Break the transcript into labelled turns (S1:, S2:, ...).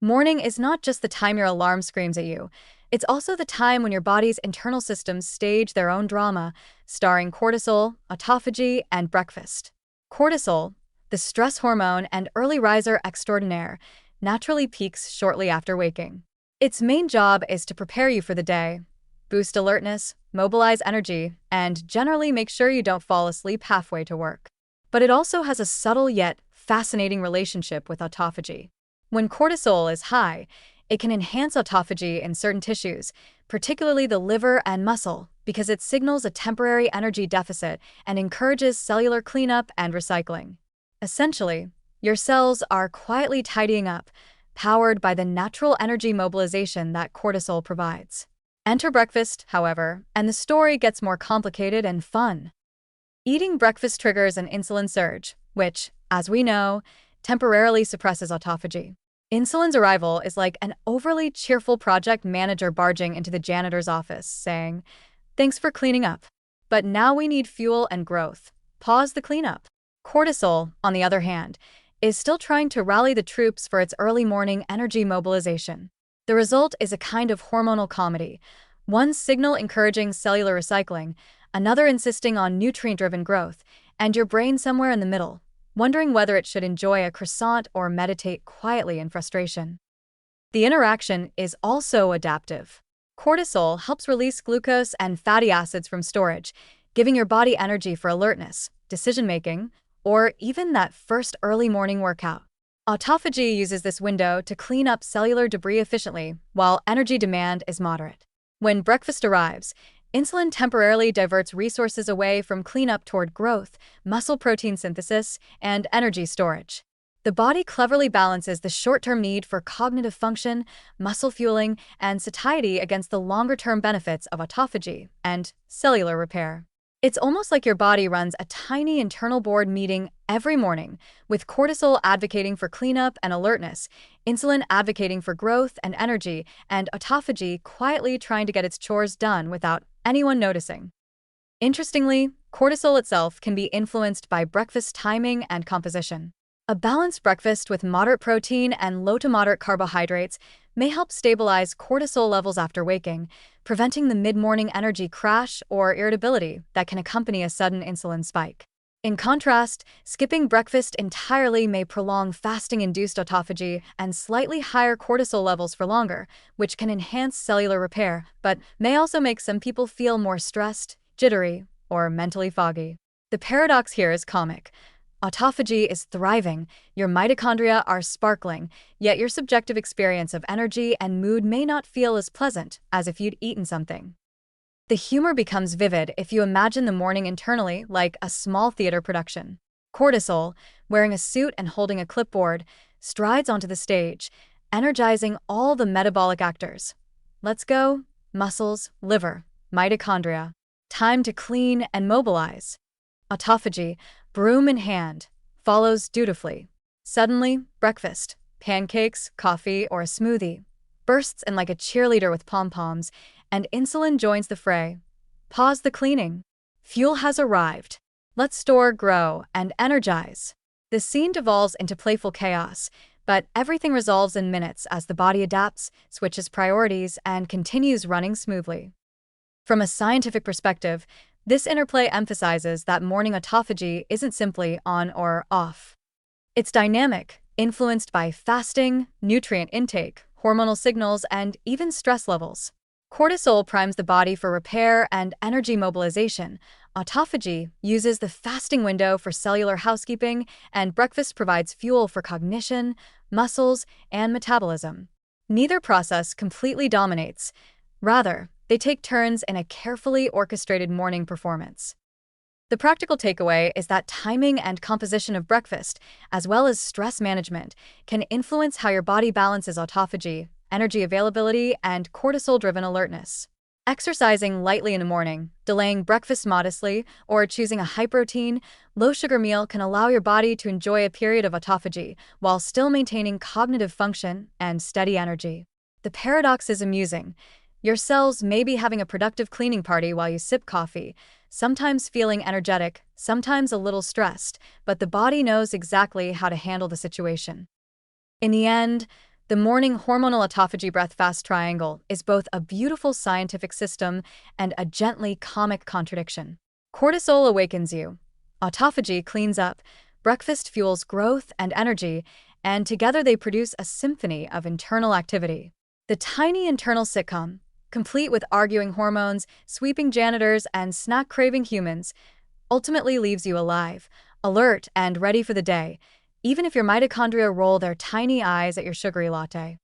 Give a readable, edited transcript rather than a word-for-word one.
S1: Morning is not just the time your alarm screams at you, it's also the time when your body's internal systems stage their own drama, starring cortisol, autophagy, and breakfast. Cortisol, the stress hormone and early riser extraordinaire, naturally peaks shortly after waking. Its main job is to prepare you for the day, boost alertness, mobilize energy, and generally make sure you don't fall asleep halfway to work. But it also has a subtle yet fascinating relationship with autophagy. When cortisol is high, it can enhance autophagy in certain tissues, particularly the liver and muscle, because it signals a temporary energy deficit and encourages cellular cleanup and recycling. Essentially, your cells are quietly tidying up, powered by the natural energy mobilization that cortisol provides. Enter breakfast, however, and the story gets more complicated and fun. Eating breakfast triggers an insulin surge, which, as we know, temporarily suppresses autophagy. Insulin's arrival is like an overly cheerful project manager barging into the janitor's office, saying, "Thanks for cleaning up. But now we need fuel and growth. Pause the cleanup." Cortisol, on the other hand, is still trying to rally the troops for its early morning energy mobilization. The result is a kind of hormonal comedy, one signal encouraging cellular recycling, another insisting on nutrient-driven growth, and your brain somewhere in the middle, wondering whether it should enjoy a croissant or meditate quietly in frustration. The interaction is also adaptive. Cortisol helps release glucose and fatty acids from storage, giving your body energy for alertness, decision-making, or even that first early morning workout. Autophagy uses this window to clean up cellular debris efficiently, while energy demand is moderate. When breakfast arrives, insulin temporarily diverts resources away from cleanup toward growth, muscle protein synthesis, and energy storage. The body cleverly balances the short-term need for cognitive function, muscle fueling, and satiety against the longer-term benefits of autophagy and cellular repair. It's almost like your body runs a tiny internal board meeting every morning, with cortisol advocating for cleanup and alertness, insulin advocating for growth and energy, and autophagy quietly trying to get its chores done without anyone noticing. Interestingly, cortisol itself can be influenced by breakfast timing and composition. A balanced breakfast with moderate protein and low to moderate carbohydrates may help stabilize cortisol levels after waking, preventing the mid-morning energy crash or irritability that can accompany a sudden insulin spike. In contrast, skipping breakfast entirely may prolong fasting-induced autophagy and slightly higher cortisol levels for longer, which can enhance cellular repair, but may also make some people feel more stressed, jittery, or mentally foggy. The paradox here is comic. Autophagy is thriving, your mitochondria are sparkling, yet your subjective experience of energy and mood may not feel as pleasant as if you'd eaten something. The humor becomes vivid if you imagine the morning internally like a small theater production. Cortisol, wearing a suit and holding a clipboard, strides onto the stage, energizing all the metabolic actors. Let's go, muscles, liver, mitochondria. Time to clean and mobilize. Autophagy, broom in hand, follows dutifully. Suddenly, breakfast, pancakes, coffee, or a smoothie, bursts in like a cheerleader with pom-poms, and insulin joins the fray. Pause the cleaning. Fuel has arrived. Let's store, grow, and energize. The scene devolves into playful chaos, but everything resolves in minutes as the body adapts, switches priorities, and continues running smoothly. From a scientific perspective, this interplay emphasizes that morning autophagy isn't simply on or off. It's dynamic, influenced by fasting, nutrient intake, hormonal signals, and even stress levels. Cortisol primes the body for repair and energy mobilization. Autophagy uses the fasting window for cellular housekeeping, and breakfast provides fuel for cognition, muscles, and metabolism. Neither process completely dominates. Rather, they take turns in a carefully orchestrated morning performance. The practical takeaway is that timing and composition of breakfast, as well as stress management, can influence how your body balances autophagy, energy availability, and cortisol-driven alertness. Exercising lightly in the morning, delaying breakfast modestly, or choosing a high-protein, low-sugar meal can allow your body to enjoy a period of autophagy while still maintaining cognitive function and steady energy. The paradox is amusing. Your cells may be having a productive cleaning party while you sip coffee, sometimes feeling energetic, sometimes a little stressed, but the body knows exactly how to handle the situation. In the end, The morning hormonal autophagy breath-fast triangle is both a beautiful scientific system and a gently comic contradiction. Cortisol awakens you. Autophagy cleans up. Breakfast fuels growth and energy, and together they produce a symphony of internal activity. The tiny internal sitcom, complete with arguing hormones, sweeping janitors, and snack-craving humans, ultimately leaves you alive, alert, and ready for the day, even if your mitochondria roll their tiny eyes at your sugary latte.